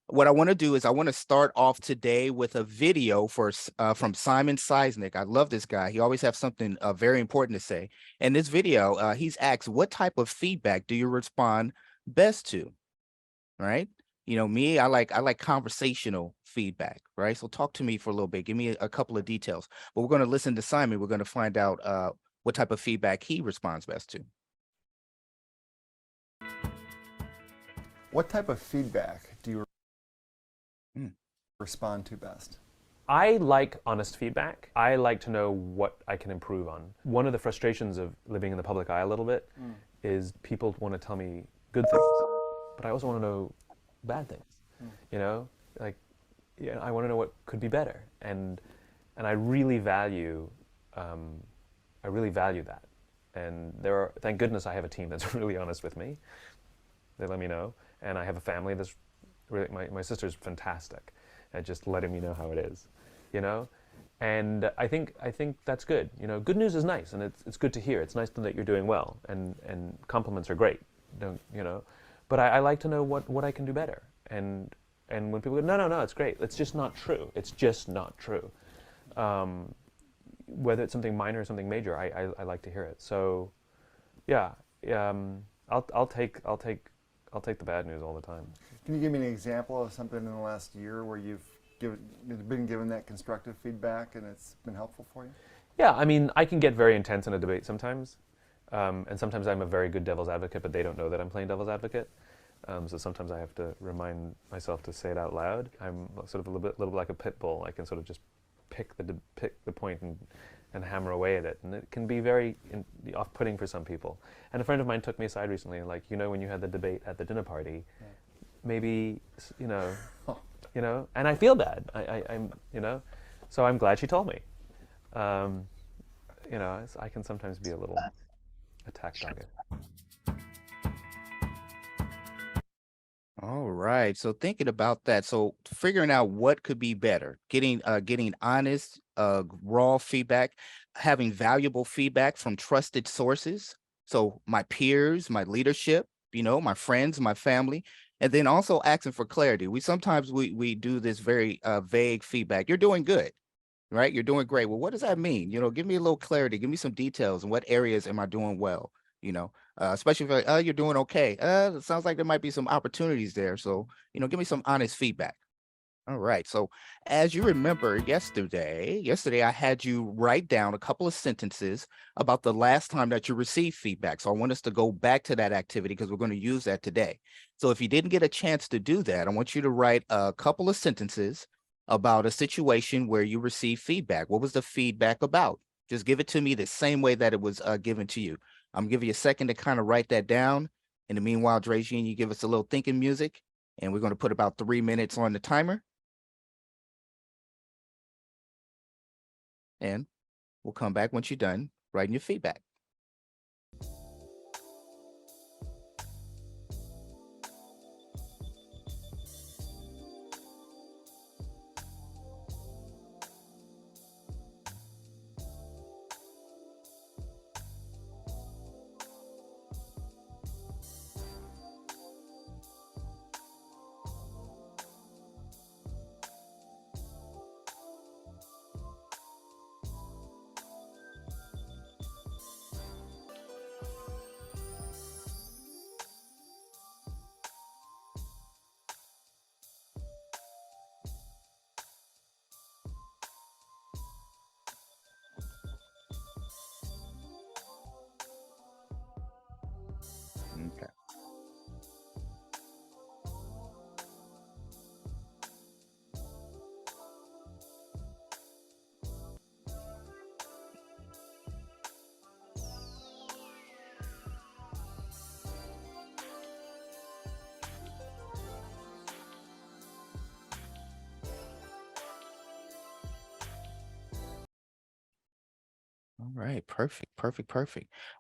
what I want to do is I want to start off today with a video from Simon Seisnick. I love this guy. He always has something very important to say. In this video, he's asked, what type of feedback do you respond best to? Right? You know, me, I like conversational feedback, right? So talk to me for a little bit. Give me a couple of details. But we're going to listen to Simon. We're going to find out what type of feedback he responds best to. What type of feedback do you Mm. respond to best? I like honest feedback. I like to know what I can improve on. One of the frustrations of living in the public eye a little bit is people want to tell me good things, but I also want to know bad things. You know, like, I want to know what could be better, and I really value that. And thank goodness I have a team that's really honest with me. They let me know, and I have a family that's really, my sister's fantastic at just letting me know how it is, you know? And I think that's good. You know, good news is nice, and it's good to hear. It's nice to know that you're doing well, and compliments are great, you know? But I like to know what I can do better. And when people go, no, it's great. It's just not true. It's just not true. Whether it's something minor or something major, I like to hear it. So, yeah, I'll take the bad news all the time. Can you give me an example of something in the last year where you've been given that constructive feedback and it's been helpful for you? Yeah, I mean, I can get very intense in a debate sometimes, and sometimes I'm a very good devil's advocate, but they don't know that I'm playing devil's advocate. So sometimes I have to remind myself to say it out loud. I'm sort of a little bit like a pit bull. I can sort of just pick the point and hammer away at it, and it can be very off-putting for some people. And a friend of mine took me aside recently, like, you know, when you had the debate at the dinner party, maybe, you know, and I feel bad. I'm, you know, so I'm glad she told me. You know, I can sometimes be a little attack dogged. All right. So thinking about that, so figuring out what could be better, getting honest, raw feedback, having valuable feedback from trusted sources. So my peers, my leadership, you know, my friends, my family, and then also asking for clarity. We do this very vague feedback. You're doing good, right? You're doing great. Well, what does that mean? You know, give me a little clarity. Give me some details. And what areas am I doing well? You know, especially if you're doing okay. It sounds like there might be some opportunities there. So, you know, give me some honest feedback. All right. So as you remember yesterday I had you write down a couple of sentences about the last time that you received feedback. So I want us to go back to that activity because we're going to use that today. So if you didn't get a chance to do that, I want you to write a couple of sentences about a situation where you received feedback. What was the feedback about? Just give it to me the same way that it was given to you. I'm giving you a second to kind of write that down. In the meanwhile, Drejin, you give us a little thinking music, and we're going to put about 3 minutes on the timer. And we'll come back once you're done writing your feedback. Okay. All right, perfect.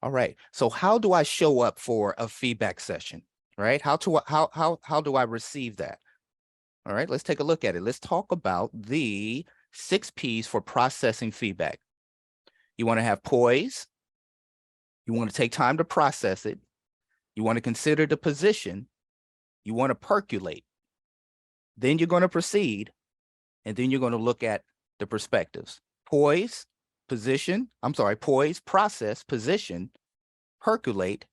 All right. So how do I show up for a feedback session? Right? How do I receive that? All right, let's take a look at it. Let's talk about the 6 P's for processing feedback. You want to have poise. You want to take time to process it. You want to consider the position. You want to percolate. Then you're going to proceed, and then you're going to look at the perspectives. Poise, process, position, percolate,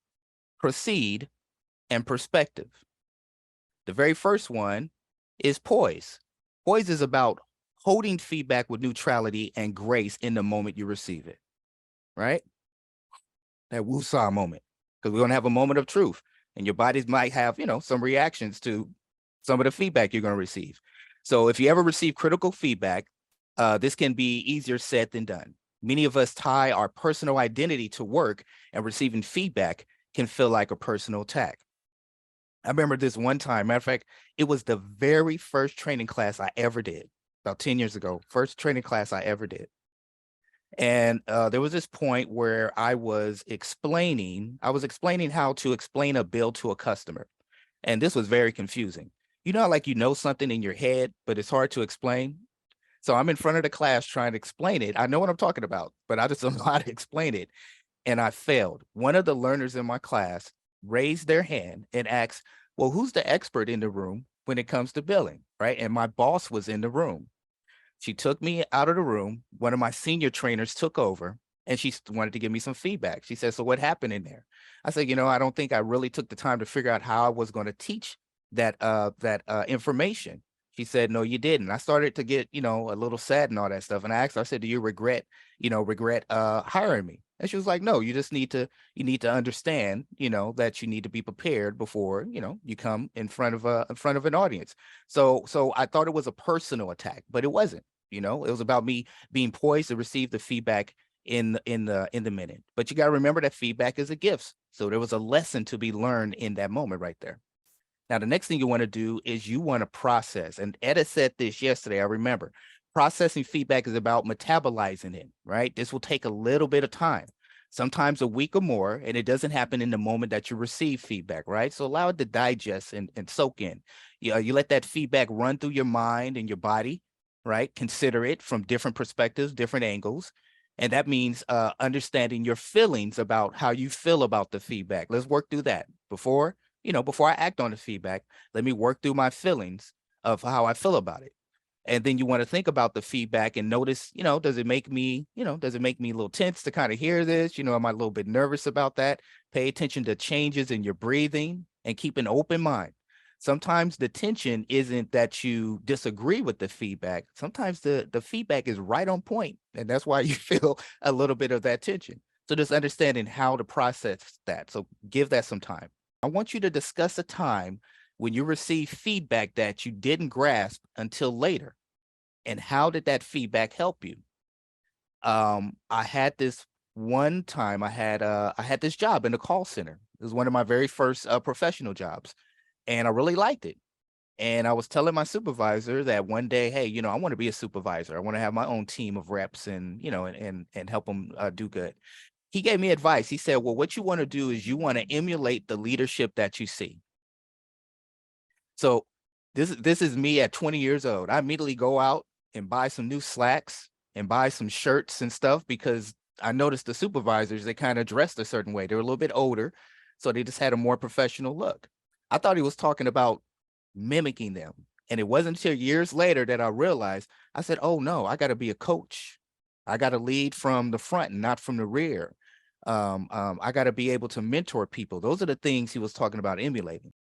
proceed, and perspective. The very first one is poise. Poise is about holding feedback with neutrality and grace in the moment you receive it, right? That woo-saw moment, because we're going to have a moment of truth, and your bodies might have, some reactions to some of the feedback you're going to receive. So if you ever receive critical feedback, this can be easier said than done. Many of us tie our personal identity to work, and receiving feedback can feel like a personal attack. I remember this one time, matter of fact, it was the very first training class I ever did, about 10 years ago, first training class I ever did. And there was this point where I was explaining how to explain a bill to a customer. And this was very confusing. Like something in your head, but it's hard to explain. So I'm in front of the class trying to explain it. I know what I'm talking about, but I just don't know how to explain it. And I failed. One of the learners in my class raised their hand and asked, well, who's the expert in the room when it comes to billing, right? And my boss was in the room. She took me out of the room. One of my senior trainers took over, and she wanted to give me some feedback. She said, so what happened in there? I said, I don't think I really took the time to figure out how I was going to teach that information. She said, no, you didn't. I started to get, a little sad and all that stuff. And I asked her, I said, do you regret hiring me? And she was like, no, you need to understand, that you need to be prepared before, you come in front of an audience. So I thought it was a personal attack, but it wasn't. It was about me being poised to receive the feedback in the minute. But you got to remember that feedback is a gift. So there was a lesson to be learned in that moment right there. Now, the next thing you want to do is you want to process. And Etta said this yesterday, I remember. Processing feedback is about metabolizing it, right? This will take a little bit of time, sometimes a week or more, and it doesn't happen in the moment that you receive feedback, right? So allow it to digest and soak in. You let that feedback run through your mind and your body, right? Consider it from different perspectives, different angles. And that means understanding your feelings about how you feel about the feedback. Let's work through that. Before I act on the feedback, let me work through my feelings of how I feel about it. And then you want to think about the feedback and notice, does it make me a little tense to kind of hear this? Am I a little bit nervous about that? Pay attention to changes in your breathing and keep an open mind. Sometimes the tension isn't that you disagree with the feedback. Sometimes the feedback is right on point, and that's why you feel a little bit of that tension. So just understanding how to process that. So give that some time. I want you to discuss a time when you received feedback that you didn't grasp until later, and how did that feedback help you? I had this one time. I had this job in a call center. It was one of my very first professional jobs, and I really liked it. And I was telling my supervisor that one day, hey, I want to be a supervisor. I want to have my own team of reps and and help them do good. He gave me advice. He said, well, what you want to do is you want to emulate the leadership that you see. So this is me at 20 years old. I immediately go out and buy some new slacks and buy some shirts and stuff, because I noticed the supervisors, they kind of dressed a certain way. They were a little bit older, so they just had a more professional look. I thought he was talking about mimicking them. And it wasn't until years later that I realized, I said, oh no, I got to be a coach. I got to lead from the front and not from the rear. I got to be able to mentor people. Those are the things he was talking about emulating.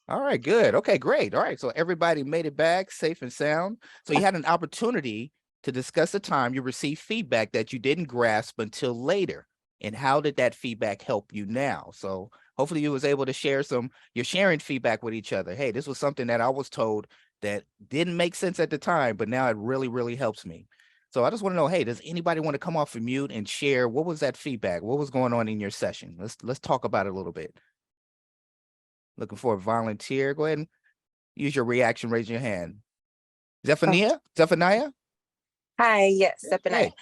All right, good. Okay, great. All right, so everybody made it back safe and sound. So you had an opportunity to discuss a time you received feedback that you didn't grasp until later. And how did that feedback help you now? So hopefully you was able to share you're sharing feedback with each other. Hey, this was something that I was told that didn't make sense at the time, but now it really, really helps me. So I just want to know, hey, does anybody want to come off of mute and share what was that feedback? What was going on in your session? Let's talk about it a little bit. Looking for a volunteer. Go ahead and use your reaction, raise your hand. Zephaniah? Hi, yes, Hey. Stephanie.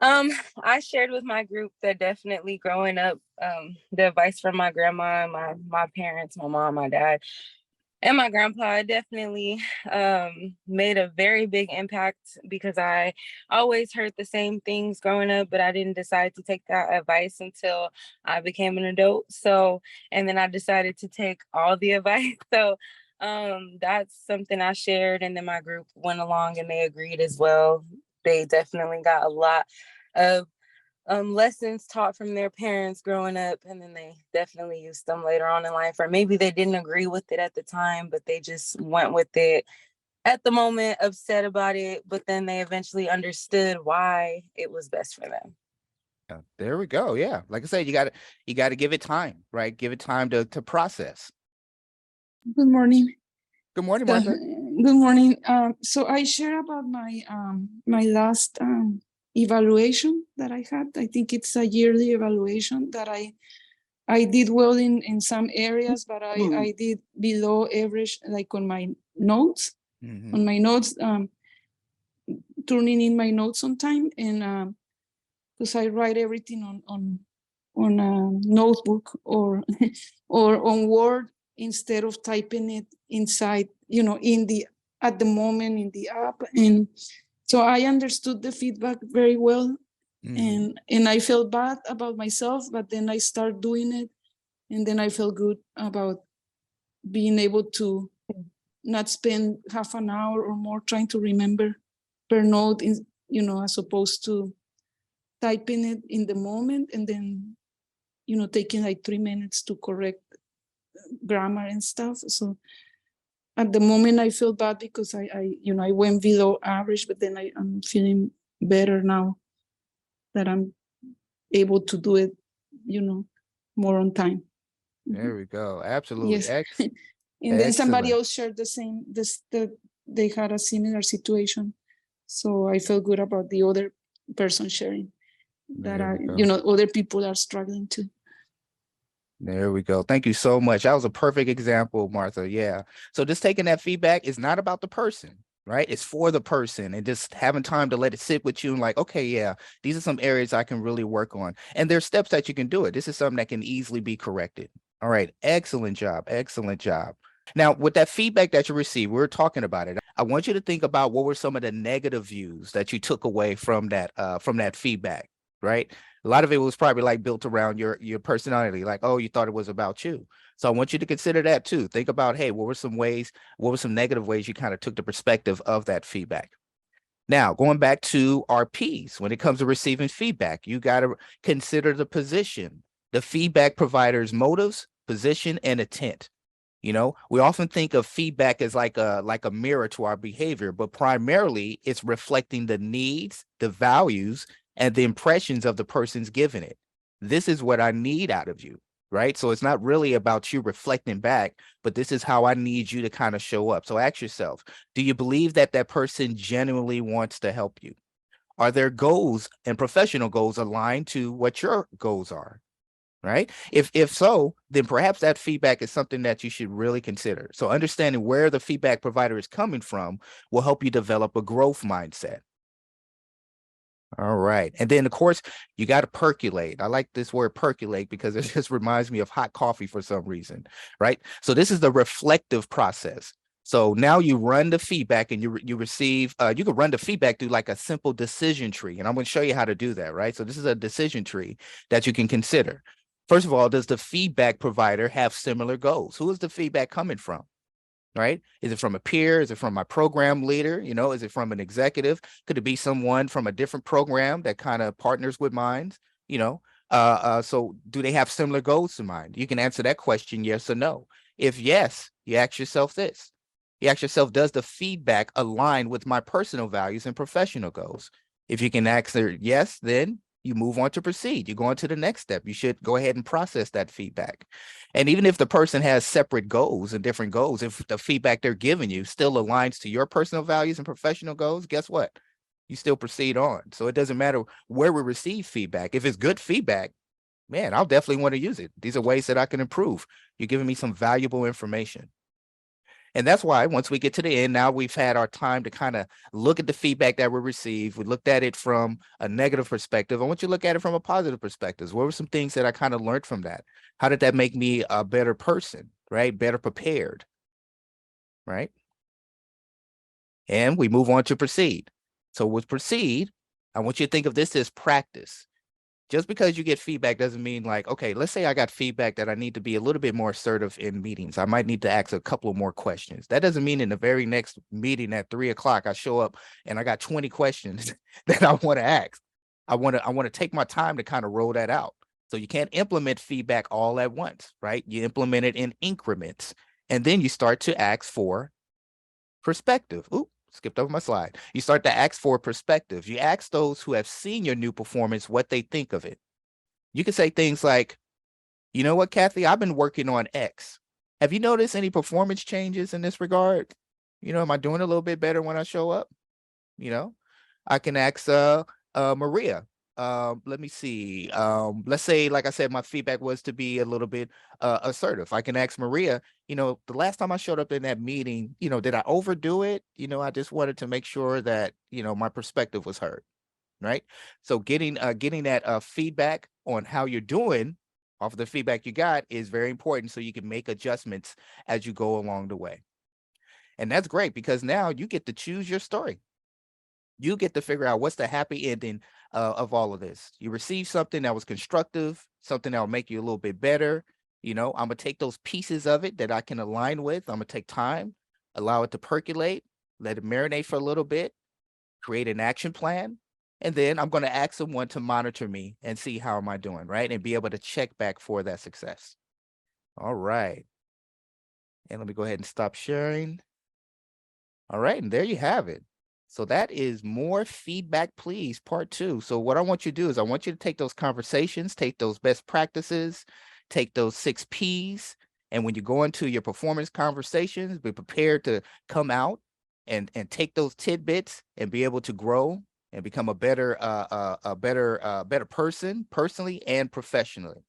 I shared with my group that definitely growing up, the advice from my grandma, my parents, my mom, my dad, and my grandpa definitely made a very big impact, because I always heard the same things growing up, but I didn't decide to take that advice until I became an adult. So, and then I decided to take all the advice. So That's something I shared, and then my group went along and they agreed as well. They definitely got a lot of lessons taught from their parents growing up, and then they definitely used them later on in life, or maybe they didn't agree with it at the time, but they just went with it at the moment, upset about it, but then they eventually understood why it was best for them. Yeah, there we go. Yeah. Like I said, you got to give it time, right? Give it time to process. Good morning. Good morning, So, Martha. good morning. So I share about my last evaluation that I had. I think it's a yearly evaluation that I did well in some areas, but I did below average, like on my notes. Mm-hmm. On my notes, turning in my notes on time, and because I write everything on a notebook or or on Word instead of typing it inside, in the at the moment in the app. And so I understood the feedback very well, Mm-hmm. and I felt bad about myself, but then I started doing it, and then I felt good about being able to not spend half an hour or more trying to remember per note, as opposed to typing it in the moment and then taking like 3 minutes to correct grammar and stuff. So at the moment I feel bad because I went below average, but then I'm feeling better now that I'm able to do it, more on time. There we go. Absolutely. Yes. And then somebody Excellent. else shared that they had a similar situation. So I felt good about the other person sharing that There we go. other people are struggling too. There we go. Thank you so much. That was a perfect example, Martha. Yeah. So just taking that feedback is not about the person, right? It's for the person, and just having time to let it sit with you and like, okay, yeah, these are some areas I can really work on. And there's steps that you can do it. This is something that can easily be corrected. All right. Excellent job. Excellent job. Now, with that feedback that you received, we were talking about it. I want you to think about what were some of the negative views that you took away from that feedback, right? A lot of it was probably like built around your personality, like, oh, you thought it was about you. So I want you to consider that too. Think about, hey, what were some negative ways you kind of took the perspective of that feedback? Now, going back to our P's, when it comes to receiving feedback, you got to consider the position, the feedback provider's motives, position, and intent. We often think of feedback as like a mirror to our behavior, but primarily it's reflecting the needs, the values, and the impressions of the person's giving it. This is what I need out of you, right? So it's not really about you reflecting back, but this is how I need you to kind of show up. So ask yourself, do you believe that that person genuinely wants to help you? Are their goals and professional goals aligned to what your goals are? Right? If so, then perhaps that feedback is something that you should really consider. So understanding where the feedback provider is coming from will help you develop a growth mindset. All right. And then, of course, you got to percolate. I like this word percolate because it just reminds me of hot coffee for some reason, right? So this is the reflective process. So now you run the feedback and you receive, you can run the feedback through like a simple decision tree. And I'm going to show you how to do that, right? So this is a decision tree that you can consider. First of all, does the feedback provider have similar goals? Who is the feedback coming from? Right? Is it from a peer? Is it from my program leader? Is it from an executive? Could it be someone from a different program that kind of partners with mine? So do they have similar goals to mine? You can answer that question, yes or no. If yes, you ask yourself this. You ask yourself, does the feedback align with my personal values and professional goals? If you can answer yes, then you move on to proceed. You go on to the next step. You should go ahead and process that feedback. And even if the person has separate goals and different goals, if the feedback they're giving you still aligns to your personal values and professional goals, guess what? You still proceed on. So it doesn't matter where we receive feedback. If it's good feedback, man, I'll definitely want to use it. These are ways that I can improve. You're giving me some valuable information. And that's why once we get to the end, now we've had our time to kind of look at the feedback that we received. We looked at it from a negative perspective. I want you to look at it from a positive perspective. What were some things that I kind of learned from that? How did that make me a better person, right? Better prepared, right? And we move on to proceed. So with proceed, I want you to think of this as practice. Just because you get feedback doesn't mean like, okay, let's say I got feedback that I need to be a little bit more assertive in meetings. I might need to ask a couple of more questions. That doesn't mean in the very next meeting at 3 o'clock, I show up and I got 20 questions that I want to ask. I want to take my time to kind of roll that out. So you can't implement feedback all at once, right? You implement it in increments, and then you start to ask for perspective. Ooh, skipped over my slide. You start to ask for perspective. You ask those who have seen your new performance what they think of it. You can say things like, you know what, Kathy, I've been working on X. Have you noticed any performance changes in this regard? You know, am I doing a little bit better when I show up? You know, I can ask Maria. Let me see. Let's say, like I said, my feedback was to be a little bit assertive. I can ask Maria, you know, the last time I showed up in that meeting, you know, did I overdo it? You know, I just wanted to make sure that, you know, my perspective was heard, right? So getting that feedback on how you're doing off of the feedback you got is very important, so you can make adjustments as you go along the way. And that's great because now you get to choose your story. You get to figure out what's the happy ending of all of this. You receive something that was constructive, something that will make you a little bit better. You know, I'm gonna take those pieces of it that I can align with. I'm gonna take time, allow it to percolate, let it marinate for a little bit, create an action plan, and then I'm gonna ask someone to monitor me and see how am I doing, right? And be able to check back for that success. All right. And let me go ahead and stop sharing. All right, and there you have it. So that is More Feedback Please, part 2. So what I want you to do is I want you to take those conversations, take those best practices, take those 6 Ps, and when you go into your performance conversations, be prepared to come out and take those tidbits and be able to grow and become a better person, personally and professionally.